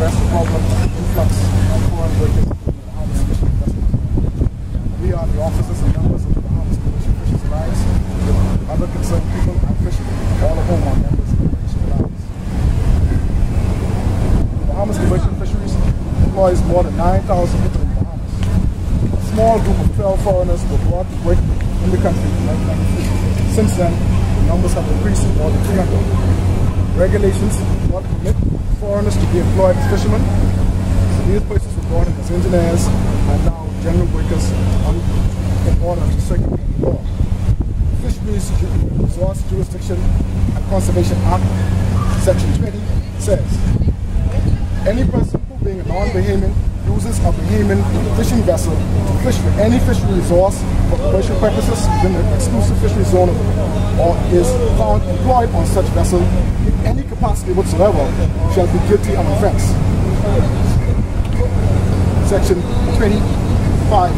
address the problem of influx of foreign workers in the Bahamas fishing industry. We are the officers and members of the Bahamas Commercial Fisheries Alliance, with other concerned people and fishermen, all of whom are members of the Commercial Alliance. The Bahamas Commercial Fisheries employs more than 9,000 people in the Bahamas. A small group of 12 foreigners were brought to work in the country in 1993. Since then, the numbers have increased to more than 300. Regulations do not permit foreigners to be employed as fishermen, so these places were brought in as engineers and now general workers in order to circumvent the law. The Fisheries Resource Jurisdiction and Conservation Act, Section 20, says, any person who, being a non-Bahamian, uses a Bahamian fishing vessel to fish for any fishery resource for commercial purposes within the exclusive fishery zone or is found employed on such vessel in any capacity whatsoever shall be guilty of offense. Section 25.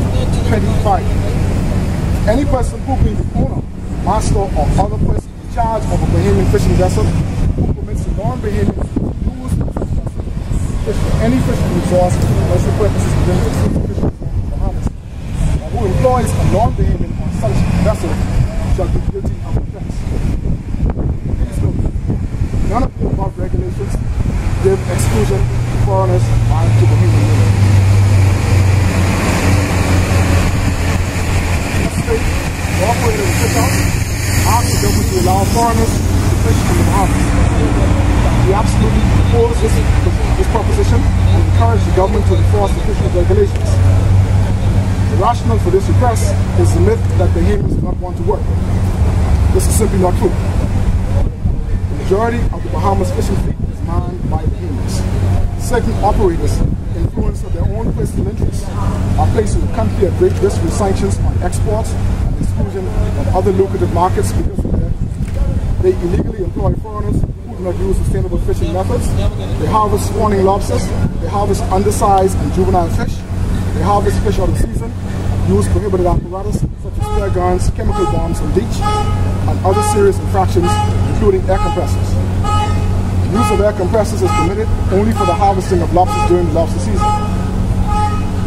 Any person who, being the owner, master, or other person in charge of a Bahamian fishing vessel who permits a non-Bahamian use of such vessel fish for any fishing resource for commercial purposes within the exclusive fishery zone of the Bahamas, or who employs a non-Bahamian on such vessel shall be guilty of offense. Please note, none of the above regulations give exclusion to foreigners and to Bahamian women. The operator of the shipyard asked the government to allow foreigners to fish in the Bahamas. We absolutely oppose this proposition and encourage the government to enforce the fisheries regulations. The rationale for this request is the myth that Bahamians do not want to work. This is simply not true. The majority of the Bahamas fishing fleet is manned by Bahamians. Certain operators, influenced of their own personal interests, are placing the country at great risk with sanctions on exports and exclusion of other lucrative markets because of that. They illegally employ foreigners who do not use sustainable fishing methods. They harvest spawning lobsters. They harvest undersized and juvenile fish. They harvest fish out of season, use prohibited apparatus such as flare guns, chemical bombs on beach, and other serious infractions, including air compressors. The use of air compressors is permitted only for the harvesting of lobsters during the lobster season,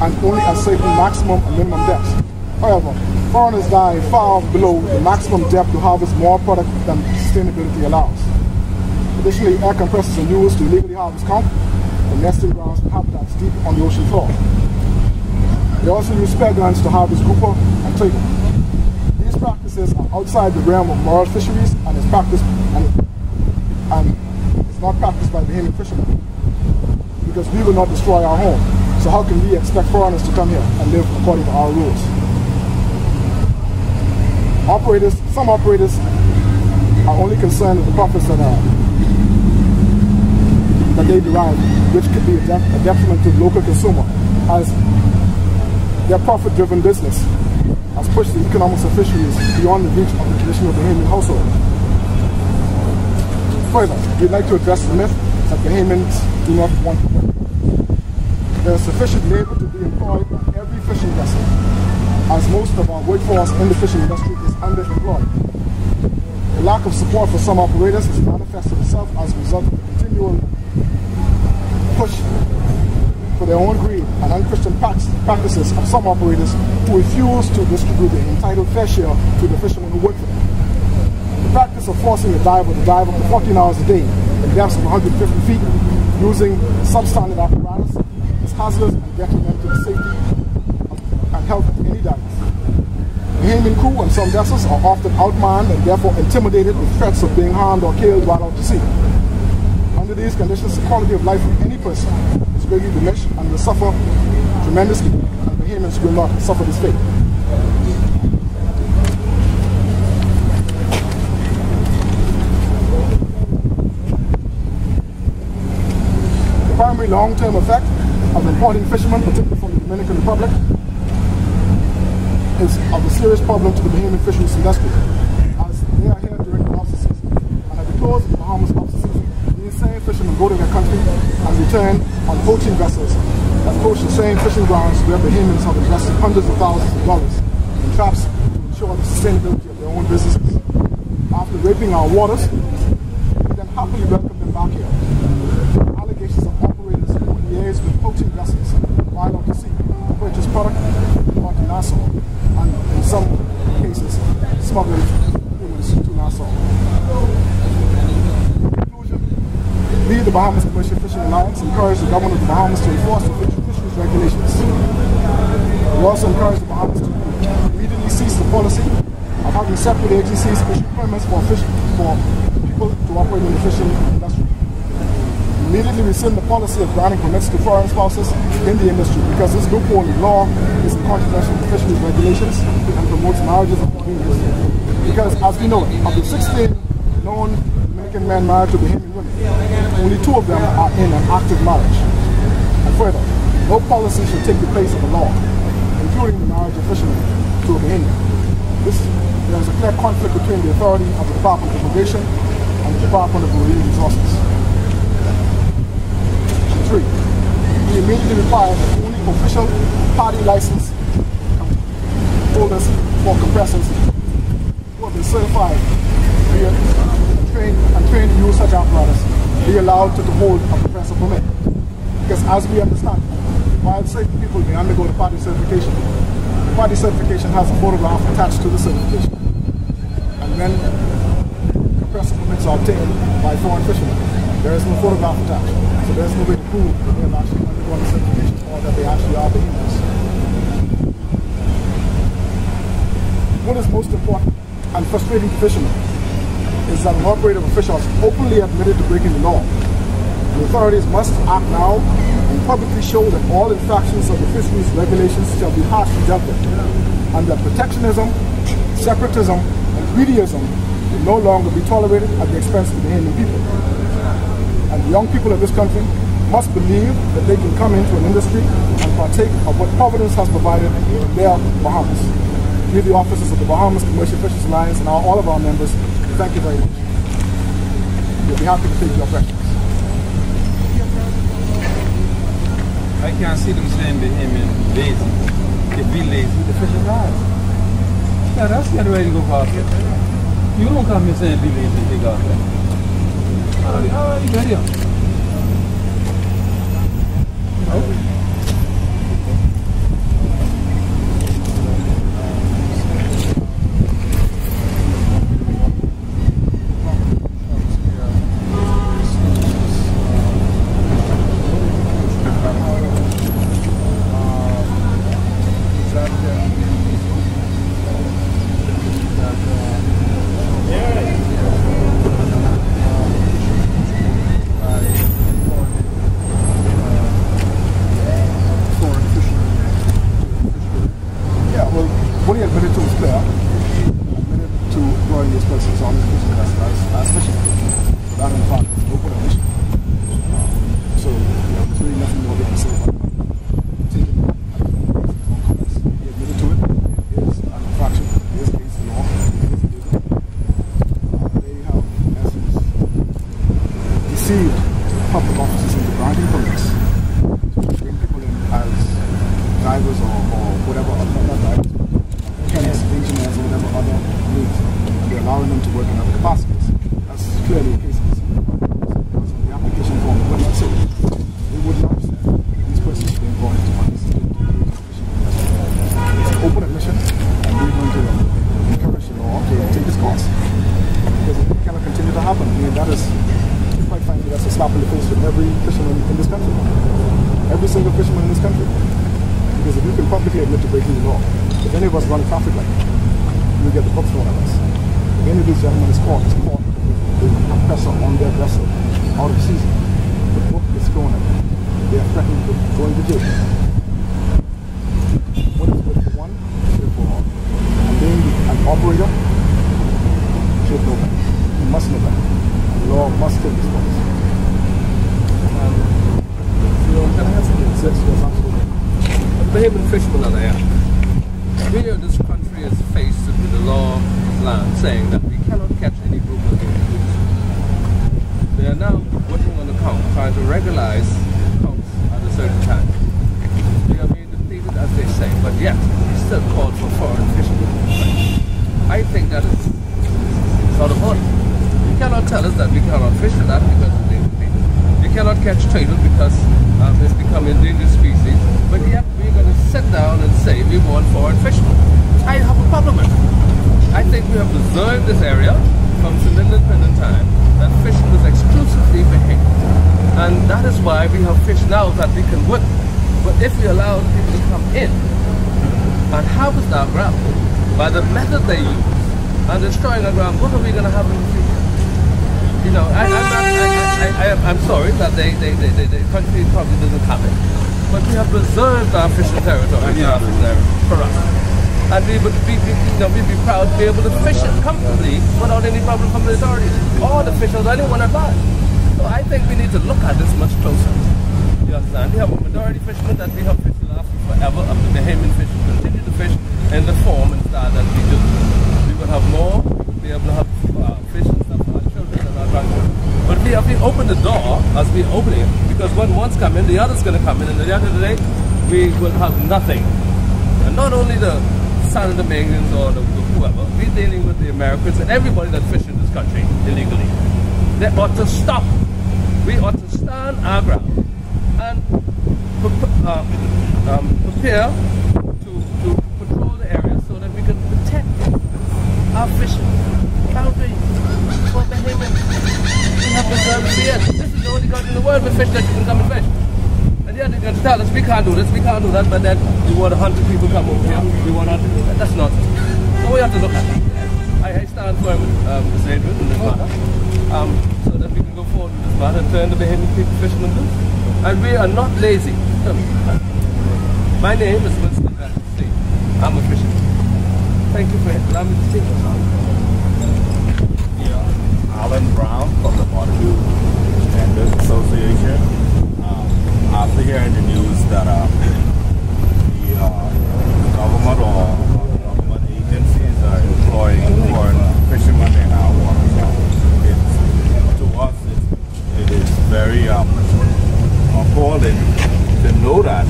and only at certain maximum and minimum depths. However, foreigners dive far below the maximum depth to harvest more product than sustainability allows. Additionally, air compressors are used to illegally harvest conch from nesting grounds and habitats deep on the ocean floor. They also use spare guns to harvest grouper and turtle. These practices are outside the realm of moral fisheries and is practiced and it's not practiced by Bahamian fishermen, because we will not destroy our home. So how can we expect foreigners to come here and live according to our rules? Some operators are only concerned with the profits that they derive, which could be a detriment to the local consumer, as their profit-driven business has pushed the economics of fisheries beyond the reach of the traditional Bahamian household. Further, we'd like to address the myth that Bahamians do not want to work. There is sufficient labor to be employed on every fishing vessel, as most of our workforce in the fishing industry is underemployed. The lack of support for some operators has manifested itself as a result of the continual push for their own greed and unchristian practices of some operators who refuse to distribute the entitled fair share to the fishermen who work for them. The practice of forcing a diver to dive up to 14 hours a day in depths of 150 feet using substandard apparatus is hazardous and detrimental to the safety and health of any diver. The Bahamian crew on some vessels are often outmanned and therefore intimidated with threats of being harmed or killed while out to sea. Under these conditions, the quality of life of any person is greatly diminished and will suffer tremendously, and Bahamians will not suffer this fate. The primary long-term effect of importing fishermen, particularly from the Dominican Republic, is of a serious problem to the Bahamian fisheries industry, as they are here during the lobster season, and at the close of the Bahamas lobster season, these same fishermen go to their country and return on poaching vessels that poach the same fishing grounds where Bahamians have invested hundreds of thousands of dollars in traps to ensure the sustainability of their own businesses. After raping our waters, we then happily welcome them back here. Allegations of operators who the Bahamas Commercial Fishing Alliance encourage the government of the Bahamas to enforce the fisheries regulations. We also encourage the Bahamas to immediately cease the policy of having separate agencies issue permits for people to operate in the fishing industry. Immediately rescind the policy of granting permits to foreign spouses in the industry, because this loophole in law is in contravention of fisheries regulations and promotes marriages of convenience. Because as we know, of the 16 known Dominican men married to Bahamian women, only 2 of them are in an active marriage. And further, no policy should take the place of the law, including the marriage of fishermen to a Bahamian. There is a clear conflict between the authority of the Department of Immigration and the Department of Marine Resources. 3. We immediately require that only official party license holders for compressors who have been certified and trained to use such apparatus be allowed to hold a compressor permit. Because as we understand, while certain people may undergo the party certification has a photograph attached to the certification. And when compressor permits are obtained by foreign fishermen, there is no photograph attached. So there's no way to prove that they have actually undergone the certification or that they actually are Bahamians. What is most important and frustrating to fishermen is that an operator of officials openly admitted to breaking the law. The authorities must act now and publicly show that all infractions of the fisheries regulations shall be harshly dealt with, and that protectionism, separatism, and greedyism will no longer be tolerated at the expense of the Bahamian people. And the young people of this country must believe that they can come into an industry and partake of what Providence has provided in their Bahamas. We, the officers of the Bahamas Commercial Fishers Alliance, and all of our members, thank you very much. We'll be happy to take your questions. I can't see them saying Bahamian lazy. They be lazy. The fishing guys. Yeah, that's the way to go past it. You don't come here saying be lazy, take off there. Alright, you ready? Okay. public offices into granting permits to bring people in as drivers or whatever, not drivers, mechanics, engineers, or whatever other needs. They're allowing them to work in other capacities. That's clearly the case. Because on the application form, it would not say, they would not say these persons should be brought into participate. It's an open admission, and we're going to encourage the law to take this course. Because it cannot continue to happen. I mean, that is, quite frankly, that's a slap in the face with every fisherman in this country. Every single fisherman in this country. Because if you can publicly admit to breaking the law, if any of us run traffic like that, we'll get the books thrown at us. If any of these gentlemen is caught with a compressor on their vessel out of season, the book is thrown at them. They are threatened with going to jail. What is good for one, good for all. And being an operator, should know better. You must know better. The law must take this course. Can I ask you this? Yes, absolutely. Bahamian fishermen are there. We know this country is faced with the law of land saying that we cannot catch any group of individuals. They are now working on the count, trying to regularize counts at a certain time. They are being depleted as they say, but yet we still call for foreign fishermen. I think that is sort of odd. You cannot tell us that we cannot fish for that because of the depleted. We cannot catch turtle because it's become endangered species, but yet we're going to sit down and say we want foreign fishermen. I have a problem with it. I think we have observed this area from some independent time that fishing was exclusively Bahamian. why we have fish now that we can work. But if we allow people to come in and harvest our ground by the method they use and destroying our ground, what are we going to have in the future? You know, I'm sorry that the country probably doesn't have it, but we have reserved our fishing territory for us. And we'd be proud to be able to fish it comfortably without any problem from the authorities or the fishers or anyone at large. So I think we need to look at this much closer. You understand? We have a majority fishermen that we have fished the last forever of the Bahamian fish continue to fish in the form and style that we do. We will have more, we'll be able to have fish and stuff for our children and our grandchildren. But if we open the door as we're opening it, because when one's come in, the other's going to come in, and at the end of the day, we will have nothing. And not only the San Dominions or the whoever, we're dealing with the Americans and everybody that fishes in this country illegally. They ought to stop. We ought to stand our ground and prepare to patrol the area so that we can protect our fishing boundaries for Bahamian. We have preserved here. This is the only country in the world with fish that you can come and fish. And yet they're going to tell us we can't do this, we can't do that, but then we want 100 people come over here, we want 100 people. That's not. So we have to look at it. I stand firm with Ms. Adrian in this matter, so that we can go forward with this matter and turn the Bahamian people fishermen loose. And we are not lazy. My name is Winston C. I'm a fisherman. Thank you for allowing me to speak. Yeah, Alan Brown from the Barbecue Vendors Association. After hearing the news that the government or government agencies are employing foreign fishermen in our waters, to us it is very appalling to know that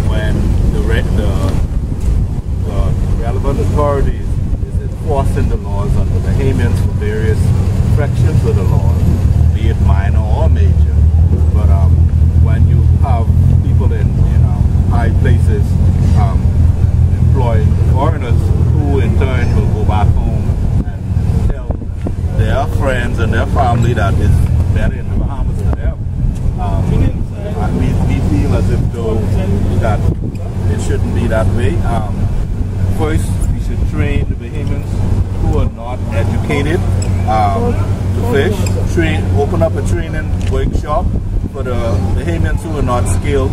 when the relevant authorities is enforcing the laws on the Bahamians for various infractions of the laws, be it minor or major. But when you have people in high places employing foreigners who in turn will go back home and tell their friends and their family that it's better in the Bahamas for them, we feel as if though that it shouldn't be that way. First, we should train the Bahamians who are not educated to fish, open up a training workshop for the Bahamians who are not skilled,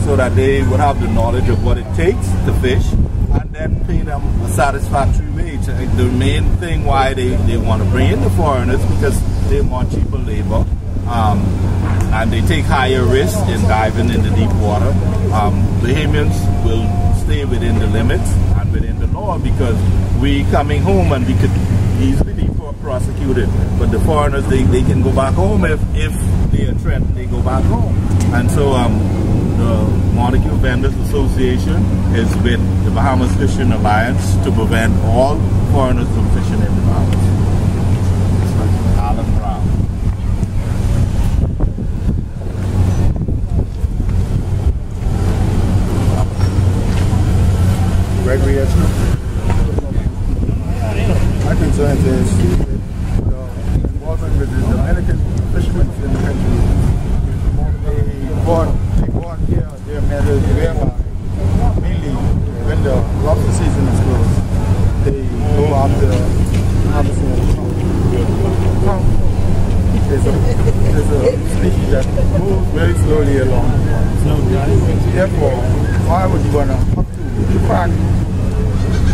so that they would have the knowledge of what it takes to fish, and then pay them a satisfactory wage. The main thing why they want to bring in the foreigners, because they want cheaper labor, and they take higher risks in diving in the deep water. Bahamians will stay within the limits and within the law, because we coming home and we could easily be prosecuted, but the foreigners, they can go back home if they are threatened, they go back home. And so the Barbecue Vendors Association is with the Bahamas Fishing Alliance to prevent all foreigners from fishing in the Bahamas. Alan Brown. Gregory my concern is the involvement with the Dominican fishermen in the country. They go on here, they're measured whereby mainly when the lobster season is closed, they go after harvesting of trout. There's a species that moves very slowly along. Therefore, why would you want to crack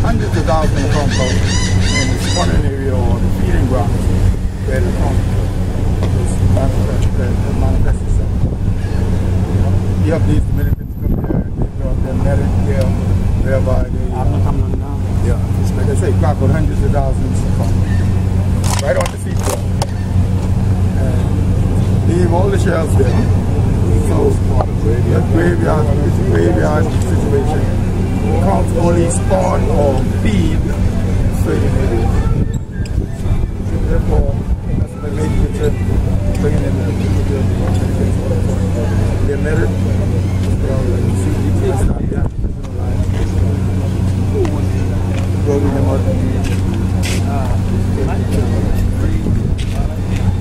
hundreds of thousands of pounds in the spawning area or the feeding grounds where the trout manifests itself? You have these Dominicans come here and they brought their netting here, whereby they, like I say, crack with hundreds of thousands of pounds right on the seafloor. And leave all the shells there. So, the graveyard situation. Can't only spawn or feed certain areas. Therefore, that's the major concern, bringing in the merit.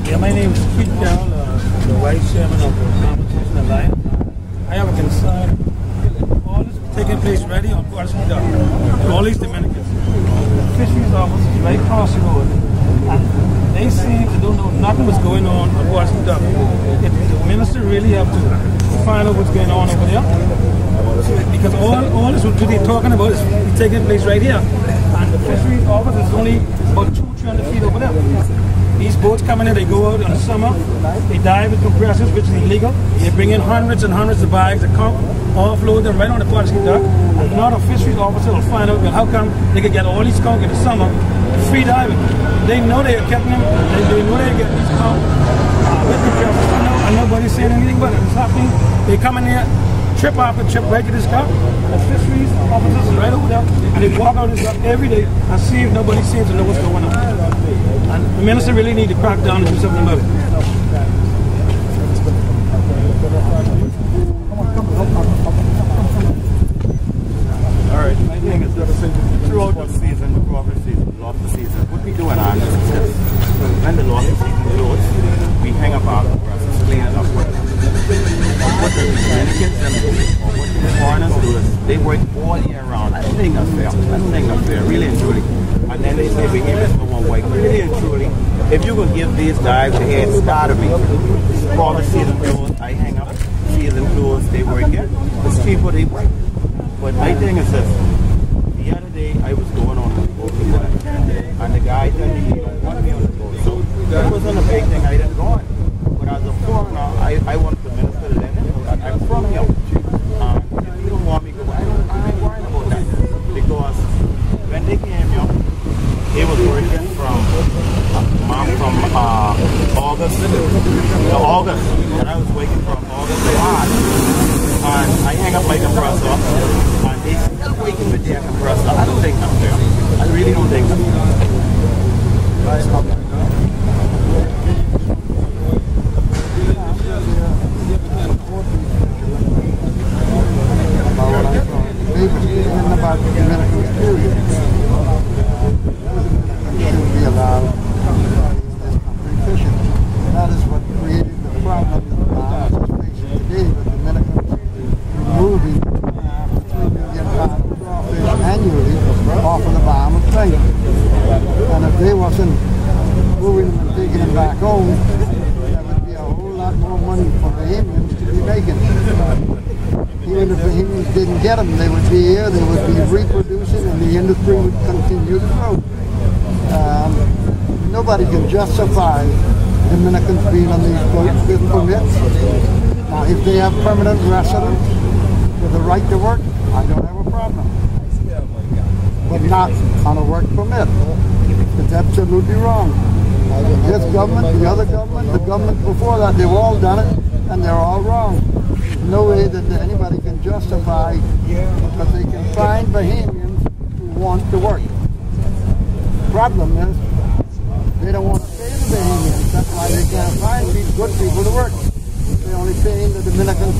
Yeah, my name is Keith Carroll. the vice chairman of the Competition Alliance. I have a concern. All this taking place right here on Guadalupe Dock. All these Dominicans. The fisheries office is right across the road. And they seem to don't know nothing what's going on Guadalupe Dock. The minister really have to find out what's going on over there. Because all this what they're talking about is taking place right here. And the fisheries office is only about 200-300 feet over there. These boats come in here, they go out in the summer, they dive with compressors, which is illegal. They bring in hundreds and hundreds of bags of come, offload them right on the Guadalupe Dock. And not a fisheries officer will find out, well, how come they can get all these skunk in the summer free diving. They know they are catching them, they know they get these skunk with compressors. And nobody's saying anything about it. It's happening. They come in here, trip after trip right to this dock. The fisheries officers are right over there, and they walk out this dock every day and see if nobody seems to know what's going on. And the minister really needs to crack down and do something about it. Alright, my thing is throughout the season, crawfish season, lobster season, what we do in Ireland is this. When the lobster season closes, we hang up our compressors, clean it up. What the Dominicans or what the foreigners do is they work all year round. I don't think that's fair. I don't think that's fair, really and truly. And then they say behaviors for one week. Really and truly, if you could give these guys the head start of me, for the season closed, I hang up, season closed, they work here. It's cheaper, they work. But my thing is this, the other day I was going on a boat and the guy told me he don't want me on the boat. So that wasn't a big thing, I didn't go on. But as a foreigner, I want the minister to let him know that I'm from here. If you don't want me to go, I'm not worried about that. Because when they came here, they was working from August to August. And I was working from August to March. And I hang up my compressor, and they still working with their compressor. I don't think that's fair. I really don't think that's fair. About the Dominican period, should be allowed fishing. That is what created the problem that is facing today with Dominicans removing half to 3 million pounds of crawfish annually off of the Bahamas Strait. And if they wasn't moving them and taking them back home, there would be a whole lot more money for Bahamians to be making. Even if the Bahamians didn't get them, they would be here, they would be reproducing, and the industry would continue to grow. Nobody can justify Dominicans being on these boats with permits. Now, if they have permanent residence with the right to work, I don't have a problem. But not on a work permit. It's absolutely wrong. This government, the other government, the government before that, they've all done it, and they're all wrong. No way that anybody can justify that they can find Bahamians who want to work. The problem is they don't want to pay the Bahamians. That's why they can't find these good people to work. They're only paying the Dominicans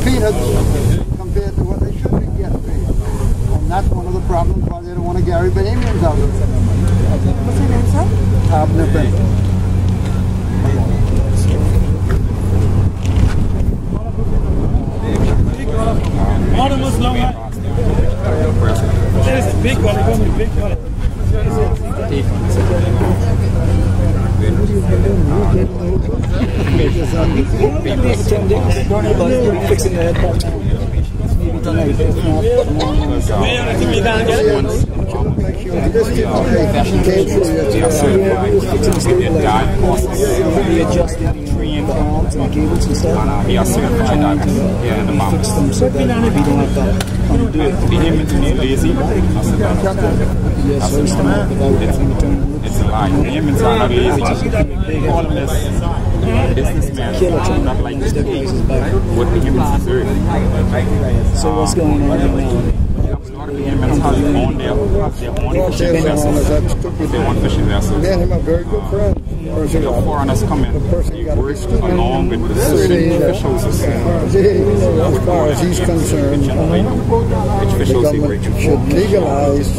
peanuts compared to what they should be getting paid. And that's one of the problems why they don't want to carry Bahamians out of it. What's your name, sir? Abner Benton. Autonomous long line. There's a big one, it's a big one. Fixing the head. Maybe tonight, if not tomorrow. I think we can't get it. Readjusting the arms and the cables and stuff. We are certified divers here in the mountains. Fix them so that we don't have to undo it. The image is lazy. Yes, so it's a lie. The image are not lazy. All of this businessmen do not like to pay what the humans deserve. So what's going on now? The humans have their own fishing vessels. They want fishing vessels. Man, I'm a very good friend. The foreigners come in. You work along with the certain fish houses. As far as he's concerned, the government should legalize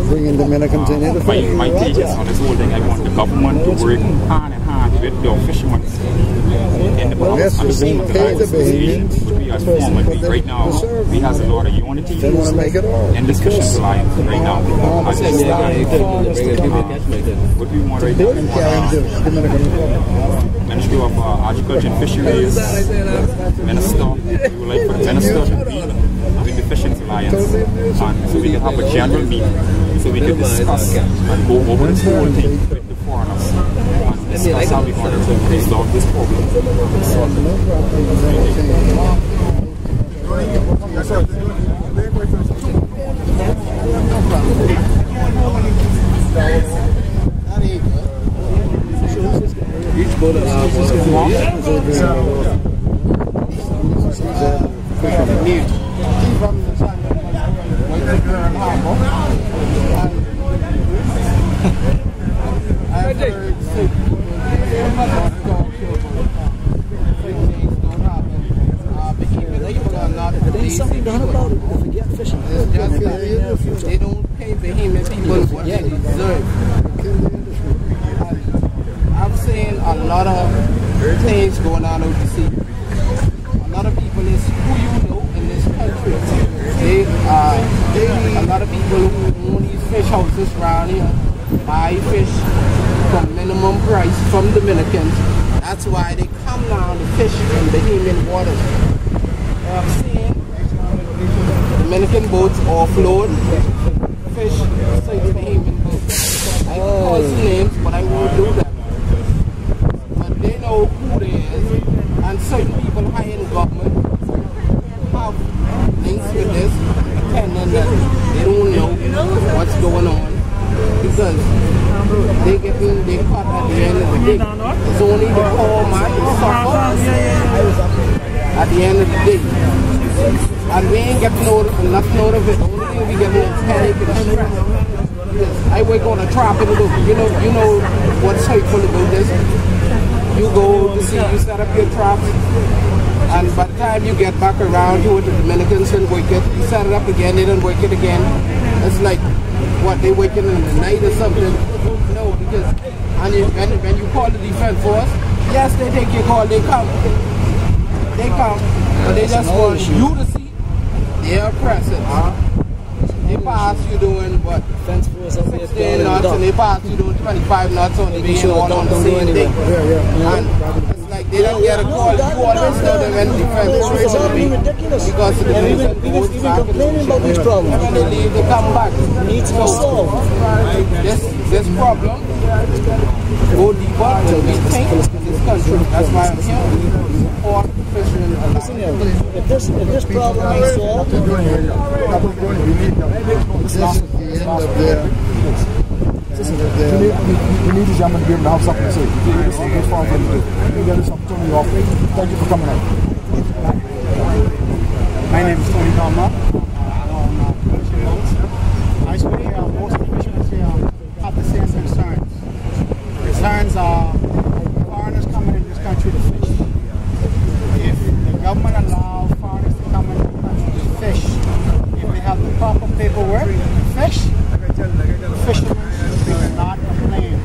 bringing Dominicans in here to fish. My take is on this whole thing. I want the government to work hand in hand with the fishermen in the Bahamas and the Alliance Association, what we are forming right now, we have a lot of unity in this Fishermen's Alliance right now. What we want right now, we want Ministry of Agriculture and Fisheries, Minister, we would like for the Minister to be with the Fishermen's Alliance, and so we can have a general meeting, so we can discuss and go over this whole thing with the foreigners, and discuss how we're going to resolve this problem. Each boat has There's something done about it. Forget fishing. They don't pay behemoth people what they deserve. I've seen a lot of things going on out the sea. A lot of people is who you know in this country. A lot of people who own these fish houses around here buy fish for minimum price from Dominicans. That's why they come down to fish in Bahamian waters. I've seen Dominican boats offload fish inside the Bahamian boats. I can call some names, but I won't do that. But they know who they is, and certain people high in government have links with this, pretending that they don't know what's going on, because they caught at the end of the day. It's only the poor man who suffers at the end of the day. And we ain't getting enough note of it. The only thing we getting is panic and stress. I work on a trap in the book. You know what's hurtful about this. You go to sea, you set up your traps, and by the time you get back around to it, the Dominicans didn't work it. You set it up again, they don't work it again. It's like, what, they working in the night or something? No, because when you call the defense force, yes, they take your call, they come. They come, but they just want you to see their presence. They pass you doing what? 16 knots, and they pass you doing 25 knots on the bay, all on the same day. And it's like they don't get a call. You always know them when defense is on the bay, because the defense goes back and when they leave, they come back. So this problem go deeper than we think in this country. That's why I'm here. If this problem is solved, this is the end of their. We need this gentleman to be able to have something to say. This is good for him to do. There is some Tony off. Thank you for coming out. My name is Tony Palmer. I speak here. Most of the fishermen here have the same concerns. Concerns are foreigners coming into this country to fish. If the government allows foreigners to come into the country to fish, if they have the proper paperwork to fish, fishermen will not complain.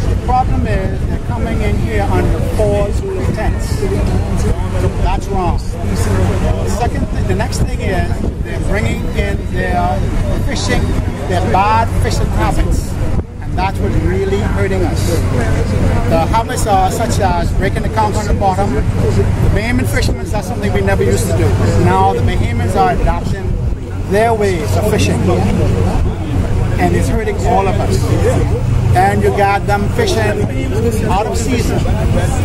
The problem is they're coming in here under false pretense. That's wrong. The next thing is they're bringing in their fishing, their bad fishing habits. And that's what's really hurting us. The habits are such as breaking the conch on the bottom. The Bahamian fishermen, that's something we never used to do. Now the Bahamians are adopting their ways of fishing. And it's hurting all of us. And you got them fishing out of season.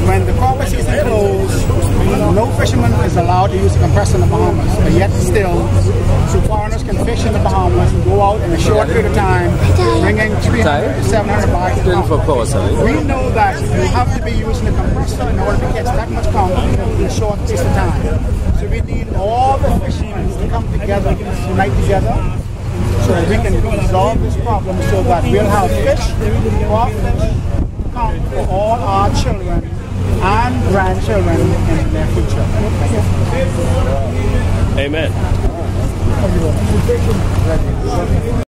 When the crawfish season closes, no fisherman is allowed to use a compressor in the Bahamas. But yet still, foreigners can fish in the Bahamas and go out in a short period of time, bringing 300 to 700 bags of conch. We know that you have to be using a compressor in order to catch that much conch in a short space of time. So we need all the fishermen to come together, unite together, so we can resolve this problem so that we'll have fish, raw fish, conch for all our children and grandchildren in the near future. Amen.